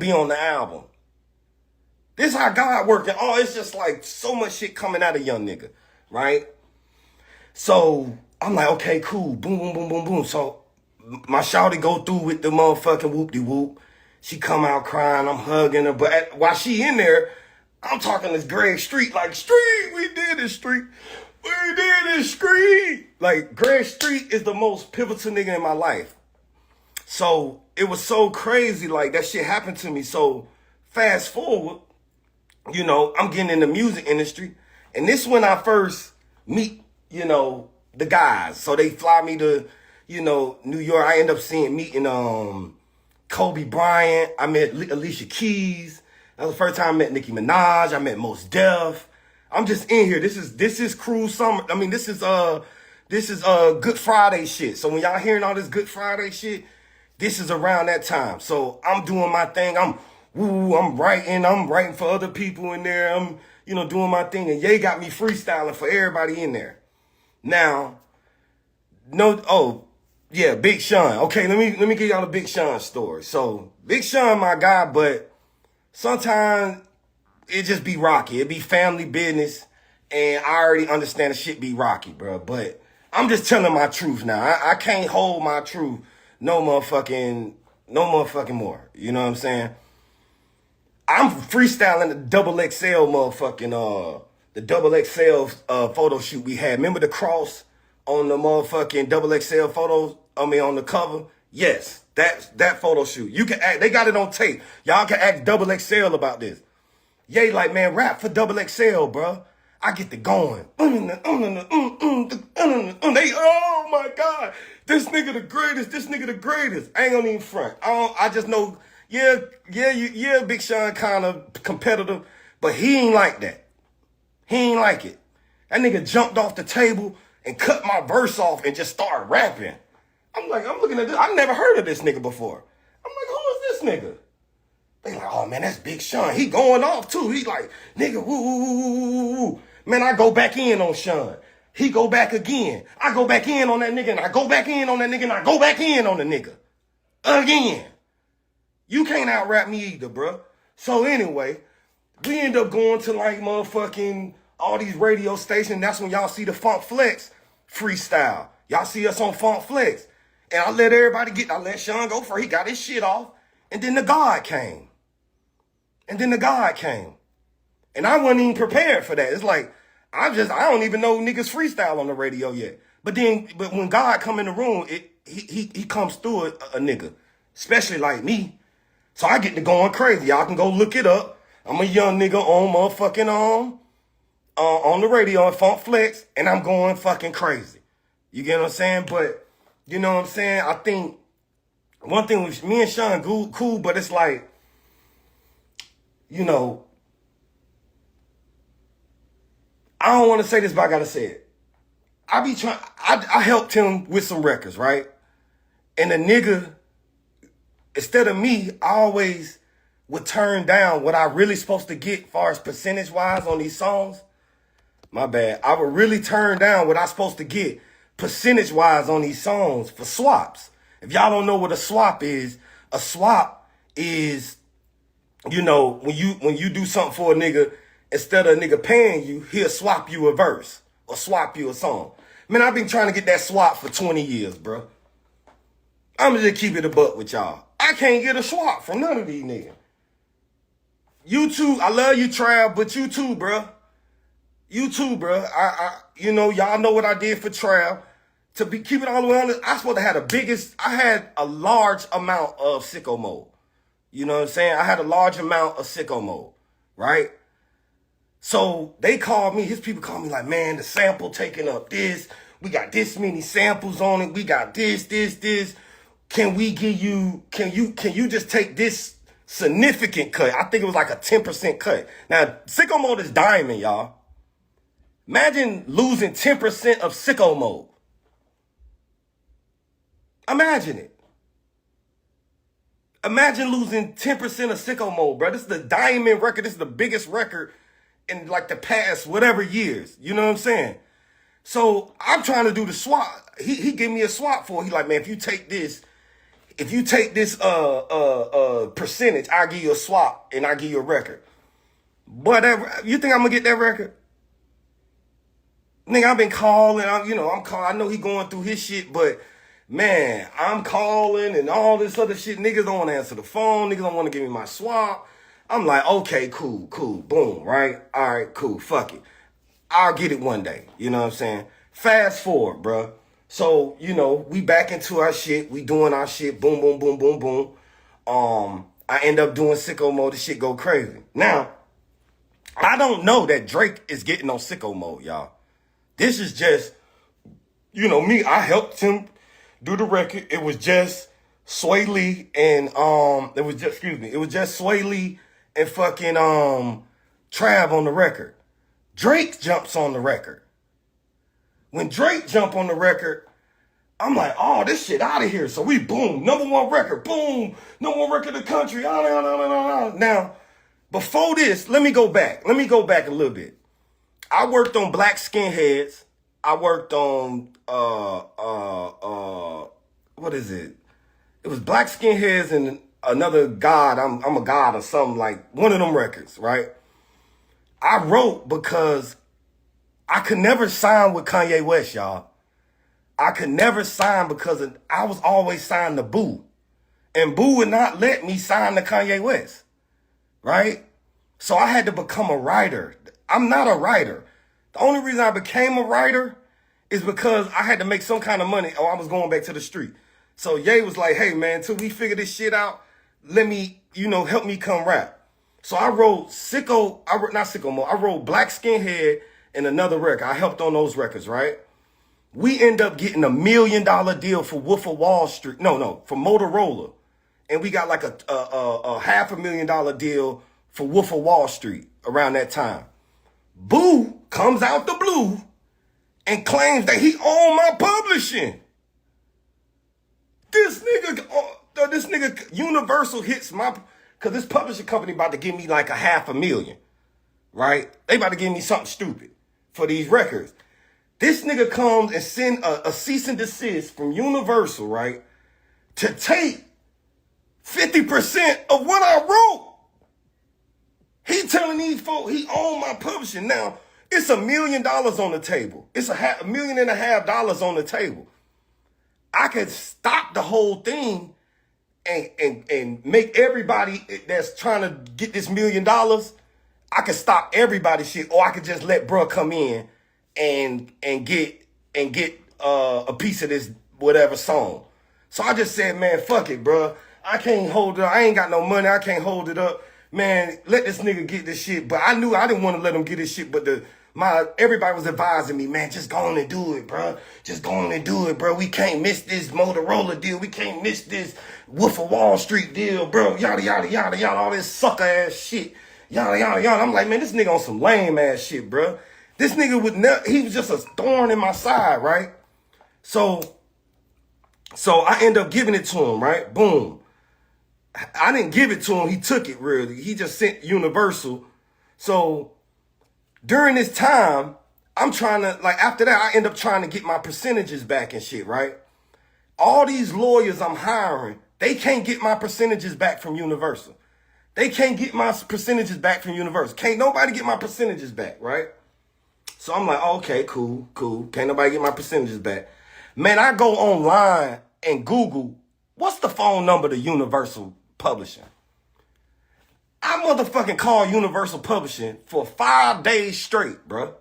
be on the album. This how God working. Oh, it's just like so much shit coming out of young nigga, right? So I'm like, okay, cool. Boom, boom, boom, boom, boom. So my shawty go through with the motherfucking whoop-de-whoop. She come out crying. I'm hugging her. But while she in there, I'm talking this Greg Street. Like, Street, we did this, Street. We did this, Street. Like, Greg Street is the most pivotal nigga in my life. So it was so crazy. Like, that shit happened to me. So fast forward, you know, I'm getting in the music industry. And this when I first meet, you know, the guys. So they fly me to, you know, New York. I end up meeting Kobe Bryant. I met Alicia Keys. That was the first time I met Nicki Minaj. I met Mos Def. I'm just in here. This is cruel summer. I mean, this is Good Friday shit. So when y'all hearing all this Good Friday shit, this is around that time. So I'm doing my thing. I'm writing for other people in there. I'm, you know, doing my thing. And Ye got me freestyling for everybody in there. Now, Big Sean. Okay, let me give y'all the Big Sean story. So Big Sean, my guy, but sometimes it just be rocky. It be family business, and I already understand the shit be rocky, bro. But I'm just telling my truth now. I can't hold my truth no motherfucking more. You know what I'm saying? I'm freestyling the double XL motherfucking the double XL photo shoot we had. Remember the cross on the motherfucking double XL photos? I mean, on the cover? Yes, that photo shoot. You can act, they got it on tape. Y'all can act double XL about this. Ye like, man, rap for double XL, bro. I get the going. They, oh my God, this nigga the greatest. I ain't gonna even front. I just know, yeah, Big Sean kind of competitive, but he ain't like that. He ain't like it. That nigga jumped off the table and cut my verse off and just started rapping. I'm looking at this. I never heard of this nigga before. I'm like, who is this nigga? They like, oh man, that's Big Sean. He going off too. He like, nigga, woo. Man, I go back in on Sean. He go back again. I go back in on that nigga, and I go back in on that nigga, and I go back in on the nigga. Again. You can't out-rap me either, bro. So anyway, we end up going to like motherfucking all these radio stations. That's when y'all see the Funk Flex freestyle. Y'all see us on Funk Flex. And I let Sean go for it. He got his shit off. And then the God came. And I wasn't even prepared for that. It's like, I don't even know niggas freestyle on the radio yet. But when God come in the room, he comes through a nigga, especially like me. So I get to going crazy. Y'all can go look it up. I'm a young nigga on motherfucking on the radio on Funk Flex, and I'm going fucking crazy. You get what I'm saying? But you know what I'm saying? I think one thing with me and Sean cool, but it's like, you know, I don't want to say this, but I gotta say it. I helped him with some records, right? And the nigga, instead of me, I always would turn down what I really supposed to get as far as percentage-wise on these songs. My bad. I would really turn down what I supposed to get percentage-wise on these songs for swaps. If y'all don't know what a swap is you know, when you do something for a nigga, instead of a nigga paying you, he'll swap you a verse or swap you a song. Man, I've been trying to get that swap for 20 years, bro. I'm just keep it a buck with y'all. I can't get a swap from none of these niggas. You too, I love you, Trav, but you too, bro. You too, bro. You know, y'all know what I did for Trav. Keep it all the way on, I had a large amount of Sicko Mode. You know what I'm saying? I had a large amount of Sicko Mode, right? So they called me, his people called me like, man, the sample taking up this. We got this many samples on it. We got this. Can you just take this significant cut? I think it was like a 10% cut. Now, Sicko Mode is diamond, y'all. Imagine losing 10% of Sicko Mode. Imagine it. Imagine losing 10% of Sicko Mode, bro. This is the diamond record. This is the biggest record in like the past whatever years. You know what I'm saying? So I'm trying to do the swap. He gave me a swap for it. He like, man, if you take this, if you take this percentage, I'll give you a swap and I'll give you a record. Whatever. You think I'm gonna get that record? Nigga, I've been calling. I'm calling. I know he going through his shit, but man, I'm calling and all this other shit. Niggas don't want to answer the phone. Niggas don't want to give me my swap. I'm like, okay, cool, boom, right? All right, cool, fuck it. I'll get it one day. You know what I'm saying? Fast forward, bruh. So, we back into our shit. We doing our shit. Boom, boom, boom, boom, boom. I end up doing Sicko Mode. The shit go crazy. Now, I don't know that Drake is getting on Sicko Mode, y'all. This is just, me. I helped him do the record. It was just Sway Lee and it was just Sway Lee and fucking Trav on the record. Drake jumps on the record. When Drake jump on the record, I'm like, oh, this shit out of here. So we boom, number one record, boom, number one record of the country. Now, before this, let me go back. Let me go back a little bit. I worked on Black Skinheads. I worked on what is it? It was Black Skinheads and another God. I'm a God or something, like one of them records, right? I wrote because I could never sign with Kanye West, y'all. I could never sign because I was always signed to Boo. And Boo would not let me sign to Kanye West, right? So I had to become a writer. I'm not a writer. The only reason I became a writer is because I had to make some kind of money or I was going back to the street. So Ye was like, hey, man, till we figure this shit out, let me, help me come rap. So I wrote I wrote Black Skinhead and another record. I helped on those records, right? We end up getting $1 million deal for Wolf of Wall Street. No, for Motorola. And we got like a $500,000 deal for Wolf of Wall Street around that time. Boo comes out the blue and claims that he owned my publishing. This nigga, Universal hits because this publishing company about to give me like $500,000, right? They about to give me something stupid for these records. This nigga comes and send a cease and desist from Universal, right? To take 50% of what I wrote. He telling these folks he owned my publishing. Now, it's $1 million on the table. It's $1.5 million on the table. I could stop the whole thing and make everybody that's trying to get this $1 million, I could stop everybody's shit, or I could just let bruh come in and get a piece of this whatever song. So I just said, man, fuck it, bruh. I can't hold it up. I ain't got no money. I can't hold it up. Man, let this nigga get this shit. But I knew I didn't want to let him get this shit, but everybody was advising me, man, just go on and do it, bro. Just go on and do it, bro. We can't miss this Motorola deal. We can't miss this Wolf of Wall Street deal, bro. Yada, yada, yada, yada, all this sucker ass shit. Yada, yada, yada. I'm like, man, this nigga on some lame ass shit, bro. This nigga he was just a thorn in my side, right? So I end up giving it to him, right? Boom. I didn't give it to him. He took it, really. He just sent Universal. So during this time, I'm trying to, after that, I end up trying to get my percentages back and shit, right? All these lawyers I'm hiring, they can't get my percentages back from Universal. They can't get my percentages back from Universal. Can't nobody get my percentages back, right? So I'm like, okay, cool. Can't nobody get my percentages back. Man, I go online and Google, what's the phone number to Universal Publishing? I motherfucking call Universal Publishing for 5 days straight, bruh.